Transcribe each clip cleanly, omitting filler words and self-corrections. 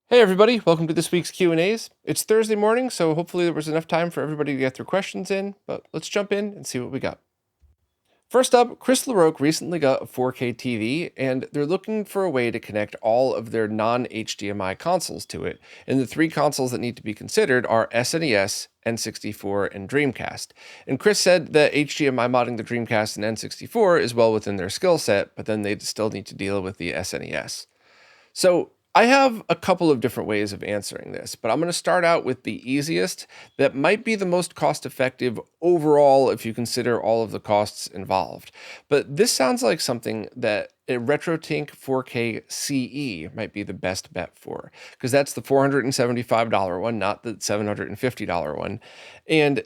Hey everybody, welcome to this week's Q&As. It's Thursday morning, so hopefully there was enough time for everybody to get their questions in, but let's jump in and see what we got. First up, Chris LaRoque recently got a 4K TV, and they're looking for a way to connect all of their non-HDMI consoles to it. And the three consoles that need to be considered are SNES, N64, and Dreamcast. And Chris said that HDMI modding the Dreamcast and N64 is well within their skill set, but then they'd still need to deal with the SNES. So I have a couple of different ways of answering this, but I'm going to start out with the easiest that might be the most cost effective overall if you consider all of the costs involved. But this sounds like something that a RetroTink 4K CE might be the best bet for, because that's the $475 one, not the $750 one. And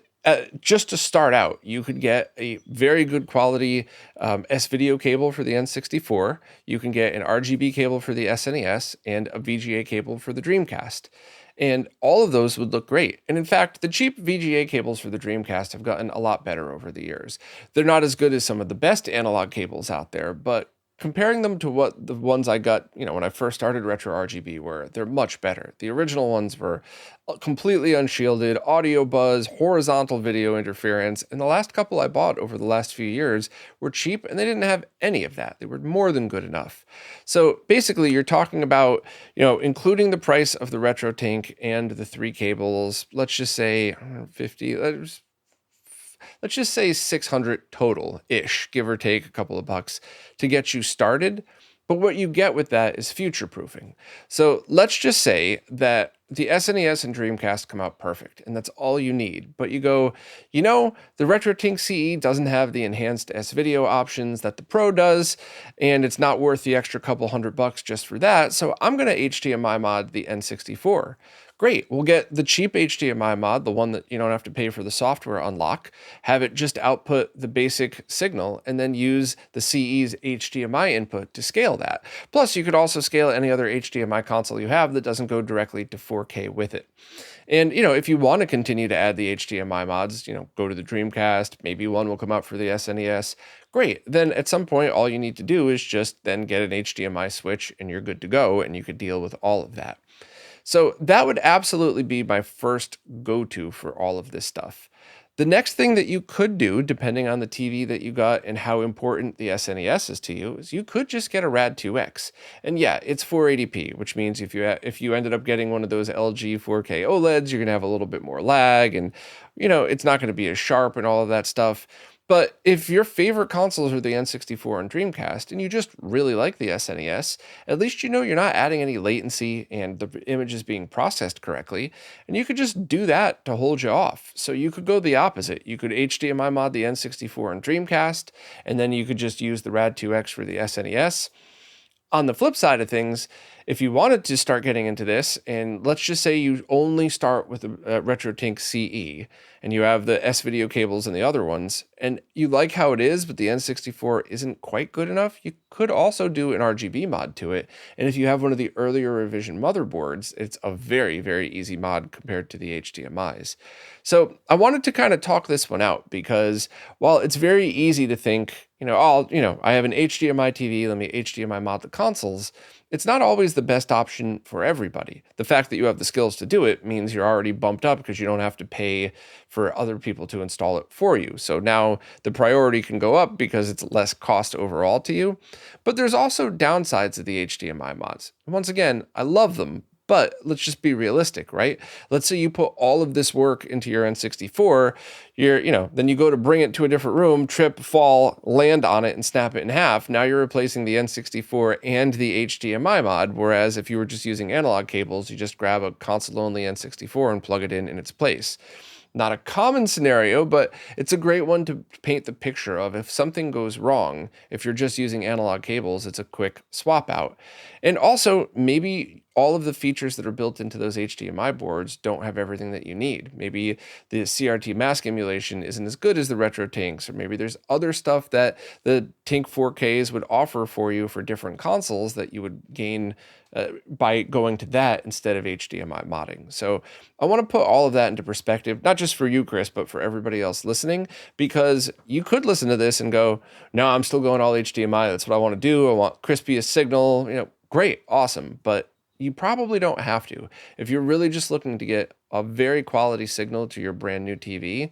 just to start out, you could get a very good quality S-video cable for the N64. You can get an RGB cable for the SNES and a VGA cable for the Dreamcast. And all of those would look great. And in fact, the cheap VGA cables for the Dreamcast have gotten a lot better over the years. They're not as good as some of the best analog cables out there, but comparing them to what the ones I got, when I first started RetroRGB were, they're much better. The original ones were completely unshielded, audio buzz, horizontal video interference, and the last couple I bought over the last few years were cheap and they didn't have any of that. They were more than good enough. So basically you're talking about, including the price of the RetroTink and the three cables, let's just say 50, let's just say 600 total-ish, give or take a couple of bucks to get you started. But what you get with that is future-proofing. So let's just say that the SNES and Dreamcast come out perfect, and that's all you need. But you go, the RetroTink CE doesn't have the enhanced S-video options that the Pro does, and it's not worth the extra couple $100 just for that, so I'm going to HDMI mod the N64. Great, we'll get the cheap HDMI mod, the one that you don't have to pay for the software unlock, have it just output the basic signal, and then use the CE's HDMI input to scale that. Plus, you could also scale any other HDMI console you have that doesn't go directly to 4K with it. And, if you want to continue to add the HDMI mods, go to the Dreamcast, maybe one will come out for the SNES. Great. Then at some point, all you need to do is just then get an HDMI switch and you're good to go, and you could deal with all of that. So that would absolutely be my first go-to for all of this stuff. The next thing that you could do, depending on the TV that you got and how important the SNES is to you, is you could just get a Rad2X. And yeah, it's 480p, which means if you ended up getting one of those LG 4K OLEDs, you're going to have a little bit more lag and, it's not going to be as sharp and all of that stuff. But if your favorite consoles are the N64 and Dreamcast, and you just really like the SNES, at least you're not adding any latency and the image is being processed correctly, and you could just do that to hold you off. So you could go the opposite. You could HDMI mod the N64 and Dreamcast, and then you could just use the Rad2X for the SNES. On the flip side of things, if you wanted to start getting into this, and let's just say you only start with the RetroTink CE, and you have the S-video cables and the other ones, and you like how it is, but the N64 isn't quite good enough, you could also do an RGB mod to it. And if you have one of the earlier revision motherboards, it's a very, very easy mod compared to the HDMIs. So I wanted to kind of talk this one out because while it's very easy to think, I have an HDMI TV, let me HDMI mod the consoles, it's not always the best option for everybody. The fact that you have the skills to do it means you're already bumped up because you don't have to pay for other people to install it for you. So now the priority can go up because it's less cost overall to you. But there's also downsides of the HDMI mods. Once again, I love them, but let's just be realistic, right? Let's say you put all of this work into your N64, then you go to bring it to a different room, trip, fall, land on it, and snap it in half. Now you're replacing the N64 and the HDMI mod, whereas if you were just using analog cables, you just grab a console-only N64 and plug it in its place. Not a common scenario, but it's a great one to paint the picture of if something goes wrong. If you're just using analog cables, it's a quick swap out. And also, maybe all of the features that are built into those HDMI boards don't have everything that you need. Maybe the CRT mask emulation isn't as good as the RetroTinks, or maybe there's other stuff that the Tink 4Ks would offer for you for different consoles that you would gain by going to that instead of HDMI modding. So I want to put all of that into perspective, not just for you, Chris, but for everybody else listening, because you could listen to this and go, no, I'm still going all HDMI. That's what I want to do. I want crispiest signal. Great, awesome. But you probably don't have to. If you're really just looking to get a very quality signal to your brand new TV,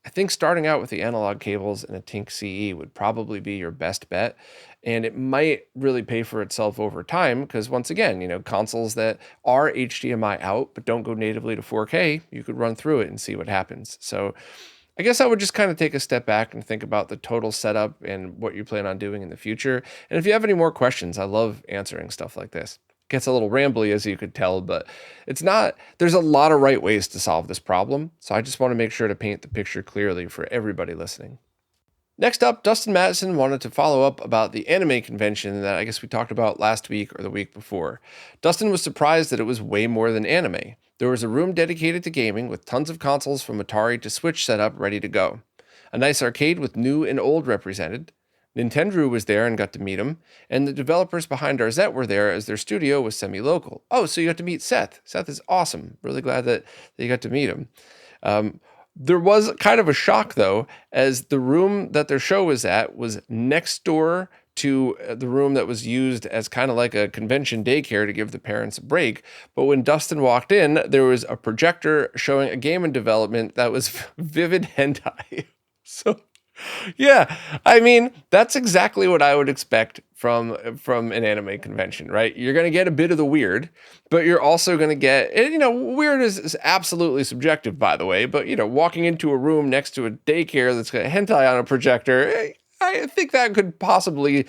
I think starting out with the analog cables and a Tink CE would probably be your best bet. And it might really pay for itself over time because, once again, consoles that are HDMI out but don't go natively to 4K, you could run through it and see what happens. So I guess I would just kind of take a step back and think about the total setup and what you plan on doing in the future. And if you have any more questions, I love answering stuff like this. Gets a little rambly, as you could tell, but it's not, there's a lot of right ways to solve this problem. So I just want to make sure to paint the picture clearly for everybody listening. Next up, Dustin Madison wanted to follow up about the anime convention that I guess we talked about last week or the week before. Dustin was surprised that it was way more than anime. There was a room dedicated to gaming with tons of consoles from Atari to Switch set up ready to go. A nice arcade with new and old represented. Nintendo was there and got to meet him, and the developers behind Arzette were there as their studio was semi-local. Oh, so you got to meet Seth. Seth is awesome. Really glad that you got to meet him. There was kind of a shock, though, as the room that their show was at was next door to the room that was used as kind of like a convention daycare to give the parents a break. But when Dustin walked in, there was a projector showing a game in development that was vivid hentai. So yeah, I mean, that's exactly what I would expect from an anime convention, right? You're going to get a bit of the weird, but you're also going to get, weird is absolutely subjective, by the way, but, walking into a room next to a daycare that's got hentai on a projector, I think that could possibly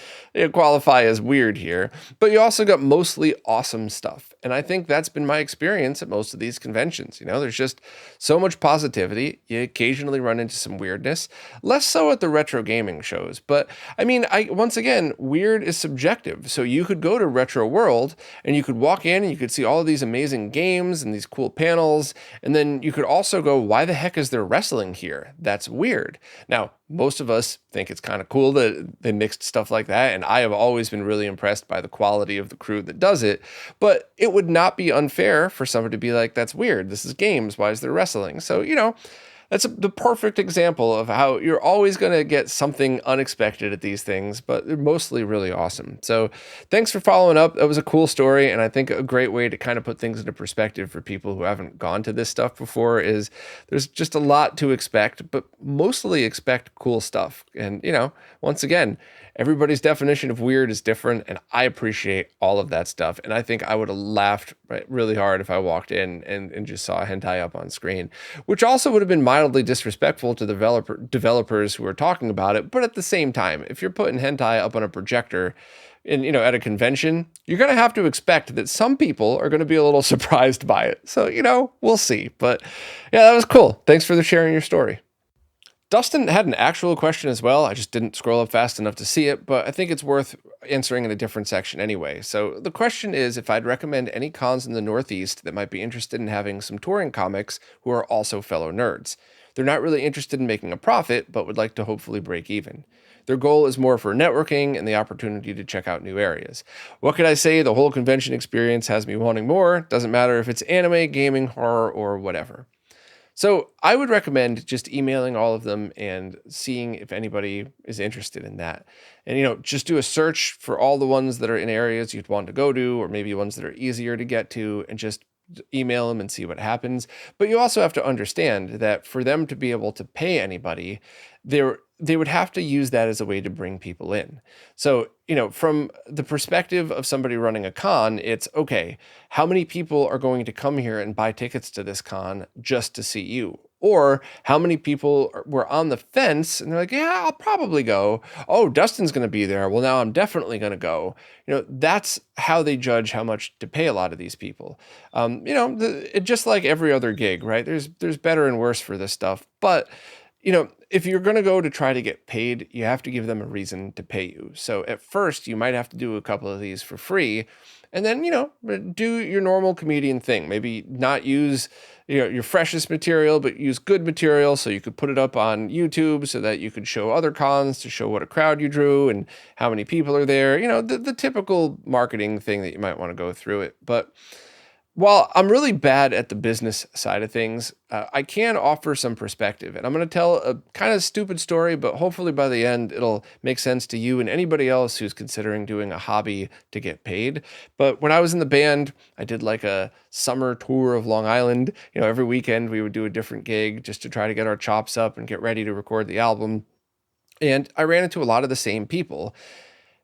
qualify as weird here, but you also got mostly awesome stuff. And I think that's been my experience at most of these conventions. There's just so much positivity. You occasionally run into some weirdness, less so at the retro gaming shows. But I mean, once again, weird is subjective. So you could go to Retro World and you could walk in and you could see all of these amazing games and these cool panels. And then you could also go, why the heck is there wrestling here? That's weird. Now, most of us think it's kind of cool that they mixed stuff like that, and I have always been really impressed by the quality of the crew that does it, but it would not be unfair for somebody to be like, that's weird, this is games, why is there wrestling? So, that's the perfect example of how you're always going to get something unexpected at these things, but they're mostly really awesome. So thanks for following up. That was a cool story, and I think a great way to kind of put things into perspective for people who haven't gone to this stuff before is there's just a lot to expect, but mostly expect cool stuff. And, once again, everybody's definition of weird is different, and I appreciate all of that stuff. And I think I would have laughed really hard if I walked in and just saw hentai up on screen, which also would have been mildly disrespectful to the developers who are talking about it. But at the same time, if you're putting hentai up on a projector and, at a convention, you're going to have to expect that some people are going to be a little surprised by it. So, we'll see. But yeah, that was cool. Thanks for sharing your story. Dustin had an actual question as well. I just didn't scroll up fast enough to see it, but I think it's worth answering in a different section anyway. So the question is if I'd recommend any cons in the Northeast that might be interested in having some touring comics who are also fellow nerds. They're not really interested in making a profit, but would like to hopefully break even. Their goal is more for networking and the opportunity to check out new areas. What could I say? The whole convention experience has me wanting more. Doesn't matter if it's anime, gaming, horror, or whatever. So I would recommend just emailing all of them and seeing if anybody is interested in that. And, just do a search for all the ones that are in areas you'd want to go to, or maybe ones that are easier to get to, and just email them and see what happens. But you also have to understand that for them to be able to pay anybody, they would have to use that as a way to bring people in. So, from the perspective of somebody running a con, it's okay, how many people are going to come here and buy tickets to this con just to see you? Or how many people were on the fence and they're like, yeah, I'll probably go. Oh, Dustin's going to be there. Well, now I'm definitely going to go. That's how they judge how much to pay a lot of these people. Just like every other gig, right? There's better and worse for this stuff. But if you're going to go to try to get paid, you have to give them a reason to pay you. So at first, you might have to do a couple of these for free, and then, do your normal comedian thing. Maybe not use, your freshest material, but use good material so you could put it up on YouTube so that you could show other cons to show what a crowd you drew and how many people are there. The typical marketing thing that you might want to go through it. But While I'm really bad at the business side of things, I can offer some perspective. And I'm going to tell a kind of stupid story, but hopefully by the end, it'll make sense to you and anybody else who's considering doing a hobby to get paid. But when I was in the band, I did like a summer tour of Long Island. Every weekend we would do a different gig just to try to get our chops up and get ready to record the album. And I ran into a lot of the same people.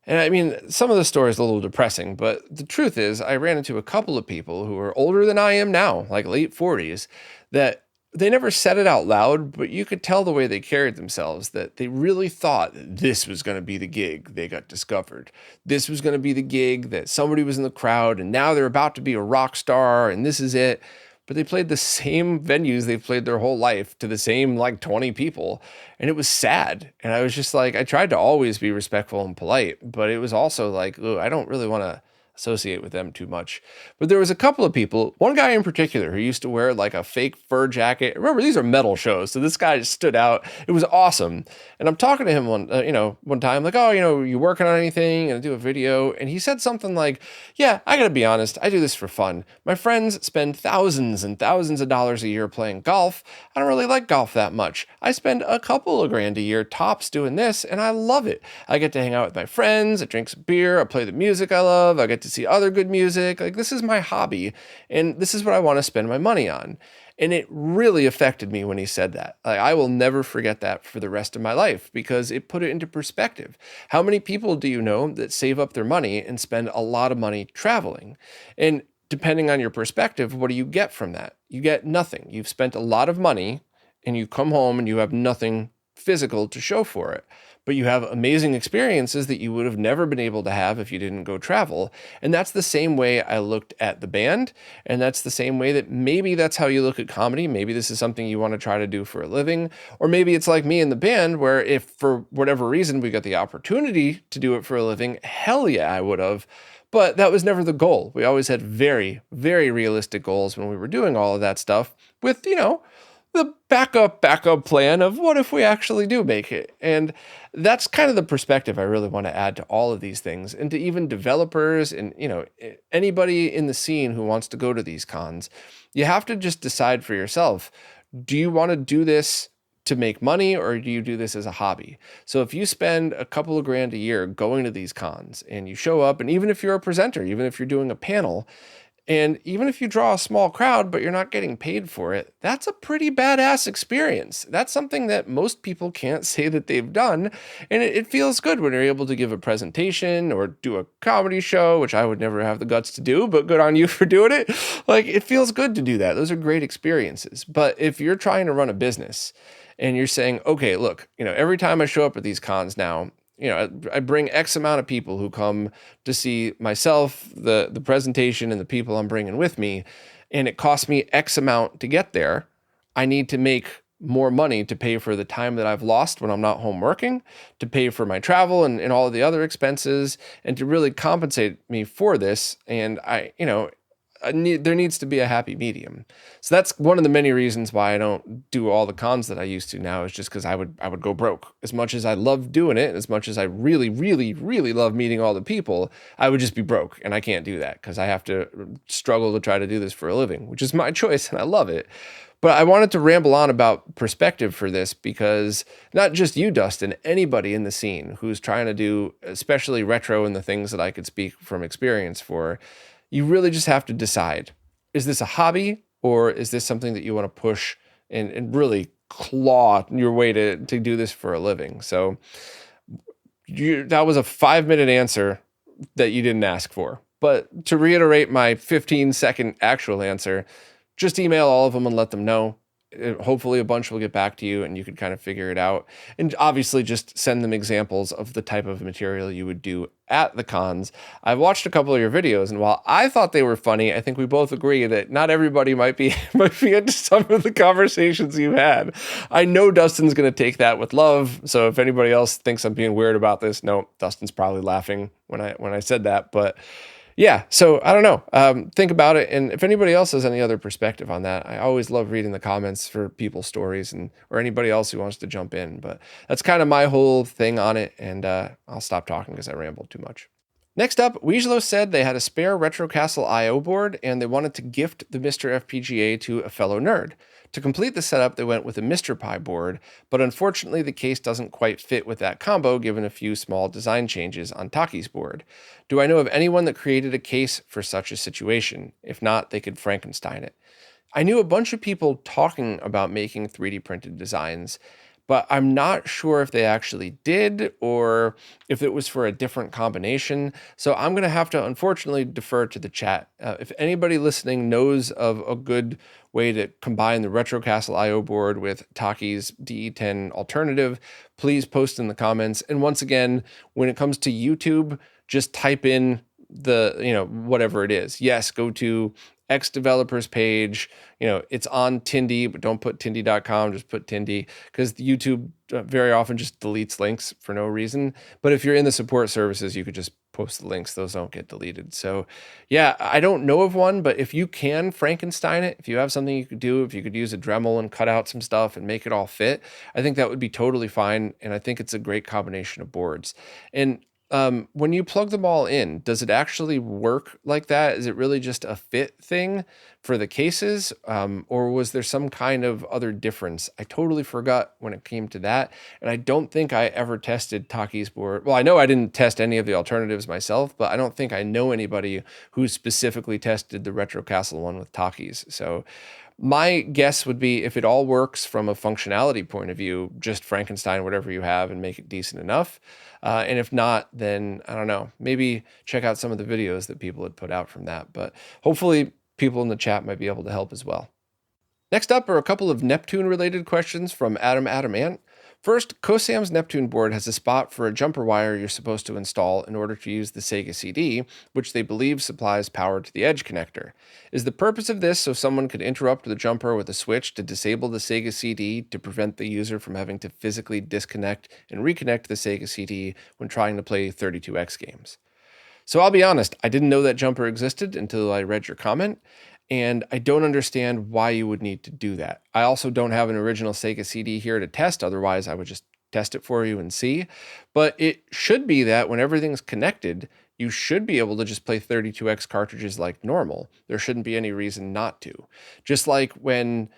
And I mean, some of the story is a little depressing, but the truth is, I ran into a couple of people who are older than I am now, like late 40s, that they never said it out loud, but you could tell the way they carried themselves that they really thought that this was going to be the gig they got discovered. This was going to be the gig that somebody was in the crowd, and now they're about to be a rock star, and this is it. But they played the same venues they've played their whole life to the same like 20 people. And it was sad. And I was just like, I tried to always be respectful and polite, but it was also like, I don't really want to associate with them too much. But there was a couple of people, one guy in particular who used to wear like a fake fur jacket. Remember, these are metal shows, so this guy just stood out. It was awesome. And I'm talking to him one time, like, oh, you working on anything? And I do a video. And he said something like, yeah, I gotta be honest, I do this for fun. My friends spend thousands and thousands of dollars a year playing golf. I don't really like golf that much. I spend a couple of grand a year tops doing this, and I love it. I get to hang out with my friends, I drink some beer, I play the music I love, I get to see other good music. Like, this is my hobby, and this is what I want to spend my money on. And it really affected me when he said that. Like, I will never forget that for the rest of my life because it put it into perspective. How many people do you know that save up their money and spend a lot of money traveling? And depending on your perspective, what do you get from that? You get nothing. You've spent a lot of money and you come home and you have nothing physical to show for it. But you have amazing experiences that you would have never been able to have if you didn't go travel. And that's the same way I looked at the band. And that's the same way that maybe that's how you look at comedy. Maybe this is something you want to try to do for a living. Or maybe it's like me in the band, where if for whatever reason we got the opportunity to do it for a living, hell yeah, I would have. But that was never the goal. We always had very, very realistic goals when we were doing all of that stuff with, the backup plan of what if we actually do make it. And that's kind of the perspective I really want to add to all of these things, and to even developers and, anybody in the scene who wants to go to these cons. You have to just decide for yourself, do you want to do this to make money, or do you do this as a hobby? So if you spend a couple of grand a year going to these cons and you show up, and even if you're a presenter, even if you're doing a panel, and even if you draw a small crowd, but you're not getting paid for it, that's a pretty badass experience. That's something that most people can't say that they've done. And it feels good when you're able to give a presentation or do a comedy show, which I would never have the guts to do, but good on you for doing it. Like, it feels good to do that. Those are great experiences. But if you're trying to run a business and you're saying, okay, look, every time I show up at these cons now, I bring X amount of people who come to see myself, the presentation, and the people I'm bringing with me, and it costs me X amount to get there. I need to make more money to pay for the time that I've lost when I'm not home working, to pay for my travel and all of the other expenses, and to really compensate me for this. And there needs to be a happy medium. So that's one of the many reasons why I don't do all the cons that I used to now, is just because I would go broke. As much as I love doing it, as much as I really, really, really love meeting all the people, I would just be broke. And I can't do that because I have to struggle to try to do this for a living, which is my choice and I love it. But I wanted to ramble on about perspective for this because not just you, Dustin, anybody in the scene who's trying to do, especially retro and the things that I could speak from experience for, you really just have to decide, is this a hobby, or is this something that you want to push and really claw your way to do this for a living? So that was a 5-minute answer that you didn't ask for. But to reiterate my 15-second actual answer, just email all of them and let them know. Hopefully a bunch will get back to you and you can kind of figure it out. And obviously just send them examples of the type of material you would do at the cons. I've watched a couple of your videos, and while I thought they were funny, I think we both agree that not everybody might be into some of the conversations you've had. I know Dustin's going to take that with love. So if anybody else thinks I'm being weird about this, no, Dustin's probably laughing when I said that. But yeah, so I don't know. Think about it. And if anybody else has any other perspective on that, I always love reading the comments for people's stories or anybody else who wants to jump in. But that's kind of my whole thing on it. And I'll stop talking because I rambled too much. Next up, Weijlo said they had a spare RetroCastle I/O board and they wanted to gift the Mr. FPGA to a fellow nerd. To complete the setup, they went with a Mr. Pi board, but unfortunately the case doesn't quite fit with that combo given a few small design changes on Taki's board. Do I know of anyone that created a case for such a situation? If not, they could Frankenstein it. I knew a bunch of people talking about making 3D printed designs, but I'm not sure if they actually did or if it was for a different combination. So I'm going to have to unfortunately defer to the chat. If anybody listening knows of a good way to combine the RetroCastle I/O board with Taki's DE10 alternative, please post in the comments. And once again, when it comes to YouTube, just type in whatever it is. Yes, go to X developers page, it's on Tindy, but don't put Tindy.com, just put Tindy, because YouTube very often just deletes links for no reason. But if you're in the support services, you could just post the links. Those don't get deleted. So yeah, I don't know of one, but if you can Frankenstein it, if you have something you could do, if you could use a Dremel and cut out some stuff and make it all fit, I think that would be totally fine. And I think it's a great combination of boards. And when you plug them all in, does it actually work like that? Is it really just a fit thing for the cases? Or was there some kind of other difference? I totally forgot when it came to that. And I don't think I ever tested Taki's board. Well, I know I didn't test any of the alternatives myself, but I don't think I know anybody who specifically tested the RetroCastle one with Taki's. So my guess would be if it all works from a functionality point of view, just Frankenstein whatever you have and make it decent enough. And if not, then I don't know, maybe check out some of the videos that people had put out from that. But hopefully people in the chat might be able to help as well. Next up are a couple of Neptune related questions from Adam Ant. First, Kosam's Neptune board has a spot for a jumper wire you're supposed to install in order to use the Sega CD, which they believe supplies power to the edge connector. Is the purpose of this so someone could interrupt the jumper with a switch to disable the Sega CD to prevent the user from having to physically disconnect and reconnect the Sega CD when trying to play 32X games? So I'll be honest, I didn't know that jumper existed until I read your comment, and I don't understand why you would need to do that. I also don't have an original Sega CD here to test, otherwise I would just test it for you and see. But it should be that when everything's connected, you should be able to just play 32X cartridges like normal. There shouldn't be any reason not to. Just like when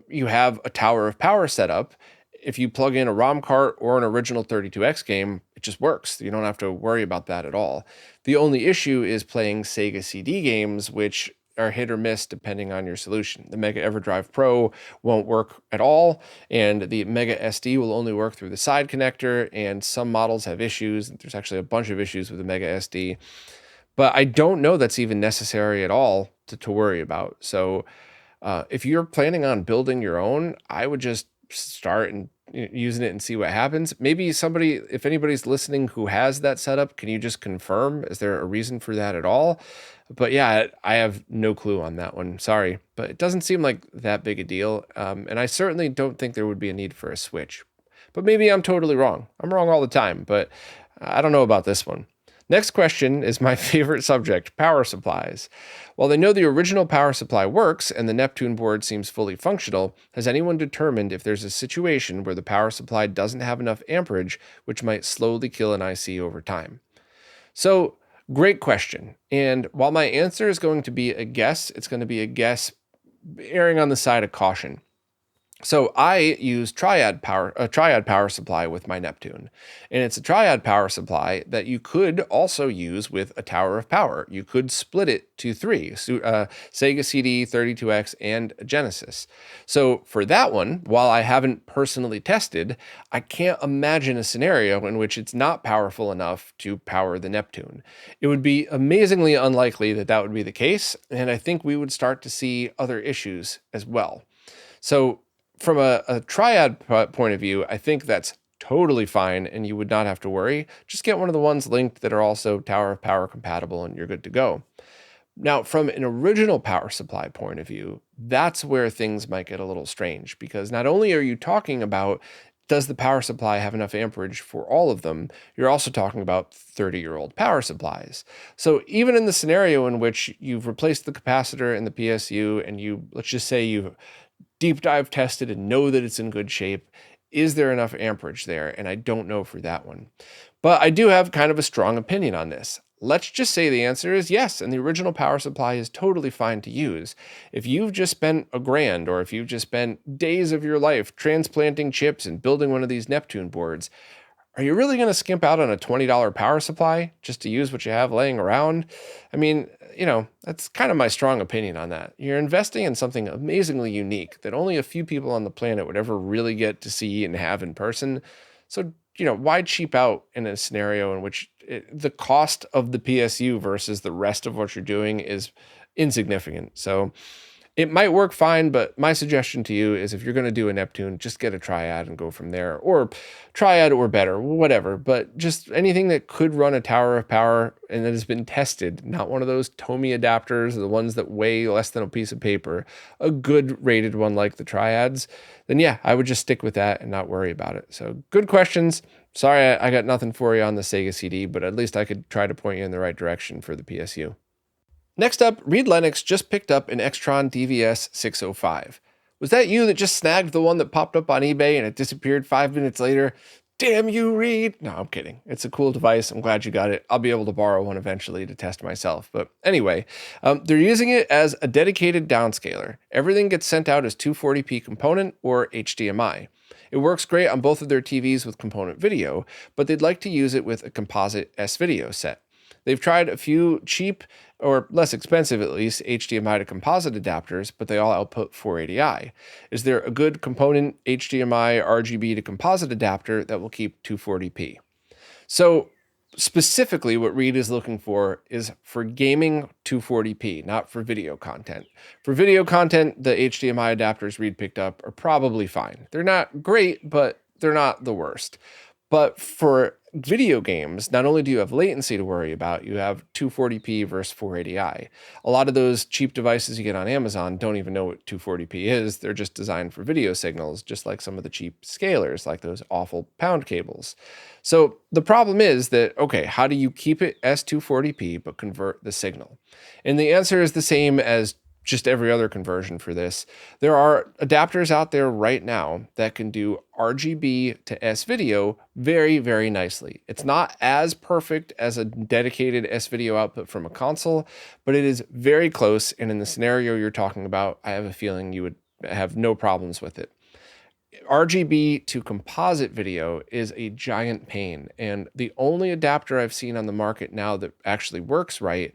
you have a Tower of Power set up, if you plug in a ROM cart or an original 32X game, it just works. You don't have to worry about that at all. The only issue is playing Sega CD games, which are hit or miss depending on your solution. The Mega EverDrive Pro won't work at all, and the Mega SD will only work through the side connector, and some models have issues. There's actually a bunch of issues with the Mega SD, but I don't know that's even necessary at all to worry about. So if you're planning on building your own, I would just start and using it and see what happens. Maybe somebody, if anybody's listening who has that setup, can you just confirm? Is there a reason for that at all? But yeah, I have no clue on that one. Sorry, but it doesn't seem like that big a deal. And I certainly don't think there would be a need for a switch. But maybe I'm totally wrong. I'm wrong all the time, but I don't know about this one. Next question is my favorite subject, power supplies. While they know the original power supply works and the Neptune board seems fully functional, has anyone determined if there's a situation where the power supply doesn't have enough amperage, which might slowly kill an IC over time? So, great question. And while my answer is going to be a guess, it's going to be a guess erring on the side of caution. So I use a triad power supply with my Neptune, and it's a triad power supply that you could also use with a Tower of Power. You could split it to three, Sega CD, 32X, and a Genesis. So for that one, while I haven't personally tested, I can't imagine a scenario in which it's not powerful enough to power the Neptune. It would be amazingly unlikely that that would be the case, and I think we would start to see other issues as well. So from a triad point of view, I think that's totally fine and you would not have to worry. Just get one of the ones linked that are also Tower of Power compatible and you're good to go. Now, from an original power supply point of view, that's where things might get a little strange because not only are you talking about does the power supply have enough amperage for all of them, you're also talking about 30-year-old power supplies. So even in the scenario in which you've replaced the capacitor and the PSU and let's just say you've deep dive tested and know that it's in good shape, is there enough amperage there? And I don't know for that one. But I do have kind of a strong opinion on this. Let's just say the answer is yes, and the original power supply is totally fine to use. If you've just spent $1,000, or if you've just spent days of your life transplanting chips and building one of these Neptune boards, are you really going to skimp out on a $20 power supply just to use what you have laying around? I mean, that's kind of my strong opinion on that. You're investing in something amazingly unique that only a few people on the planet would ever really get to see and have in person. So, why cheap out in a scenario in which the cost of the PSU versus the rest of what you're doing is insignificant? So, it might work fine, but my suggestion to you is if you're going to do a Neptune, just get a Triad and go from there, or Triad or better, whatever. But just anything that could run a tower of power and that has been tested, not one of those Tomy adapters, the ones that weigh less than a piece of paper, a good rated one like the Triads, then yeah, I would just stick with that and not worry about it. So good questions. Sorry, I got nothing for you on the Sega CD, but at least I could try to point you in the right direction for the PSU. Next up, Reed Lennox just picked up an Extron DVS 605. Was that you that just snagged the one that popped up on eBay and it disappeared 5 minutes later? Damn you, Reed. No, I'm kidding. It's a cool device. I'm glad you got it. I'll be able to borrow one eventually to test myself. But anyway, they're using it as a dedicated downscaler. Everything gets sent out as 240p component or HDMI. It works great on both of their TVs with component video, but they'd like to use it with a composite S-Video set. They've tried a few cheap, or less expensive at least, HDMI to composite adapters, but they all output 480i. Is there a good component HDMI RGB to composite adapter that will keep 240p? So specifically what Reed is looking for is for gaming 240p, not for video content. For video content, the HDMI adapters Reed picked up are probably fine. They're not great, but they're not the worst. But for video games, not only do you have latency to worry about, you have 240p versus 480i. A lot of those cheap devices you get on Amazon don't even know what 240p is. They're just designed for video signals, just like some of the cheap scalers, like those awful pound cables. So the problem is that, okay, how do you keep it as 240p but convert the signal? And the answer is the same as just every other conversion for this. There are adapters out there right now that can do RGB to S-Video very, very nicely. It's not as perfect as a dedicated S-Video output from a console, but it is very close. And in the scenario you're talking about, I have a feeling you would have no problems with it. RGB to composite video is a giant pain. And the only adapter I've seen on the market now that actually works right,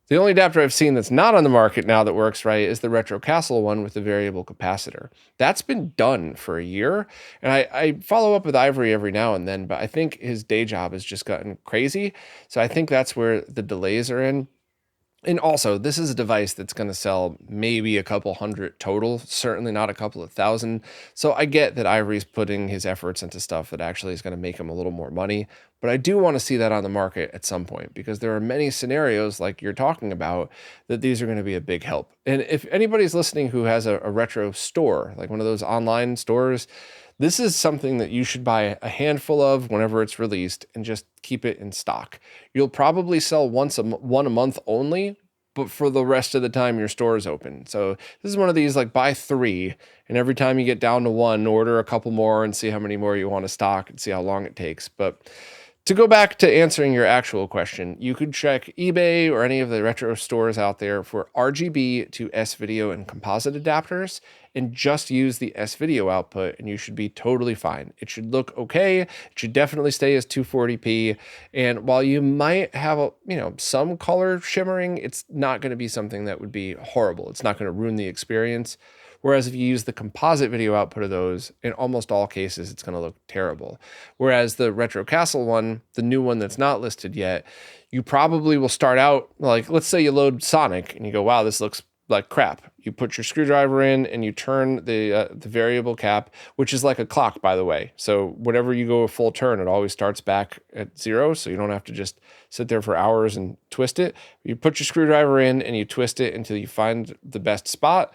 the only adapter I've seen that's not on the market now that works right is the RetroCastle one with the variable capacitor. That's been done for a year, and I follow up with Ivory every now and then, but I think his day job has just gotten crazy, so I think that's where the delays are in. And also, this is a device that's going to sell maybe a couple hundred total, certainly not a couple of thousand. So I get that Ivory's putting his efforts into stuff that actually is going to make him a little more money. But I do want to see that on the market at some point, because there are many scenarios like you're talking about that these are going to be a big help. And if anybody's listening who has a retro store, like one of those online stores, this is something that you should buy a handful of whenever it's released and just keep it in stock. You'll probably sell one a month only, but for the rest of the time your store is open. So this is one of these, like, buy 3, and every time you get down to 1, order a couple more and see how many more you want to stock and see how long it takes. But to go back to answering your actual question, you could check eBay or any of the retro stores out there for RGB to S-Video and composite adapters, and just use the S-Video output, and you should be totally fine. It should look okay. It should definitely stay as 240p. And while you might have some color shimmering, it's not going to be something that would be horrible. It's not going to ruin the experience. Whereas if you use the composite video output of those, in almost all cases, it's going to look terrible. Whereas the RetroCastle one, the new one that's not listed yet, you probably will start out, like, let's say you load Sonic and you go, wow, this looks like crap. You put your screwdriver in and you turn the variable cap, which is like a clock, by the way. So whenever you go a full turn, it always starts back at 0. So you don't have to just sit there for hours and twist it. You put your screwdriver in and you twist it until you find the best spot.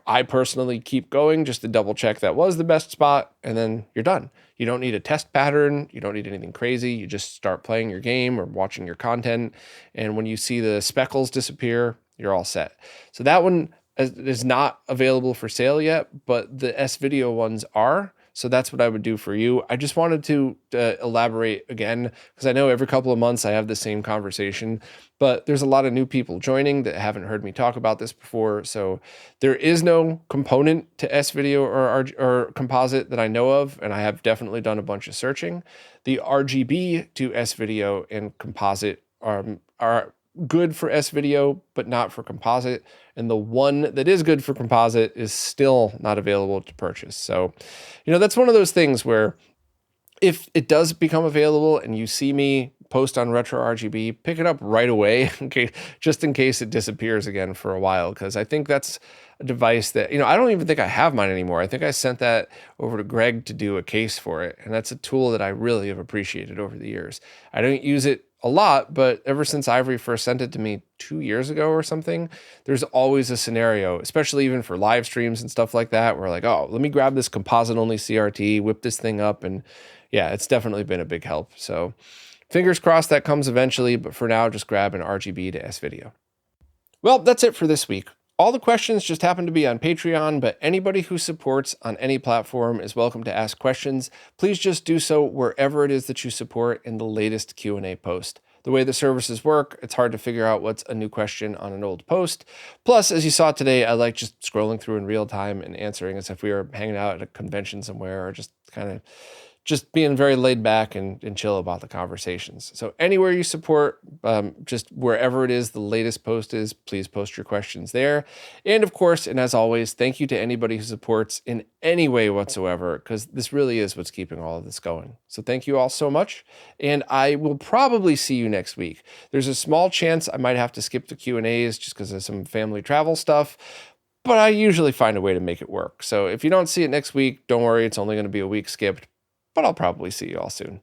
I personally keep going just to double check that was the best spot, and then you're done. You don't need a test pattern. You don't need anything crazy. You just start playing your game or watching your content. And when you see the speckles disappear, you're all set. So that one is not available for sale yet, but the S-Video ones are. So that's what I would do for you. I just wanted to elaborate again, because I know every couple of months I have the same conversation, but there's a lot of new people joining that haven't heard me talk about this before. So there is no component to S-Video or composite that I know of, and I have definitely done a bunch of searching. The RGB to S-Video and composite are good for S-Video, but not for composite. And the one that is good for composite is still not available to purchase. So, that's one of those things where if it does become available and you see me post on RetroRGB, pick it up right away, just in case it disappears again for a while, because I think that's a device that, I don't even think I have mine anymore. I think I sent that over to Greg to do a case for it, and that's a tool that I really have appreciated over the years. I don't use it a lot, but ever since Ivory first sent it to me 2 years ago or something, there's always a scenario, especially even for live streams and stuff like that, where like, oh, let me grab this composite only CRT, whip this thing up, and yeah, it's definitely been a big help. So fingers crossed that comes eventually, but for now, just grab an RGB to S-Video. Well, that's it for this week. All the questions just happen to be on Patreon, but anybody who supports on any platform is welcome to ask questions. Please just do so wherever it is that you support in the latest Q&A post. The way the services work, it's hard to figure out what's a new question on an old post. Plus, as you saw today, I like just scrolling through in real time and answering as if we were hanging out at a convention somewhere, or just kind of just being very laid back and chill about the conversations. So anywhere you support, just wherever it is the latest post is, please post your questions there. And of course, and as always, thank you to anybody who supports in any way whatsoever, because this really is what's keeping all of this going. So thank you all so much. And I will probably see you next week. There's a small chance I might have to skip the Q&As just because of some family travel stuff, but I usually find a way to make it work. So if you don't see it next week, don't worry, it's only going to be a week skipped, but I'll probably see you all soon.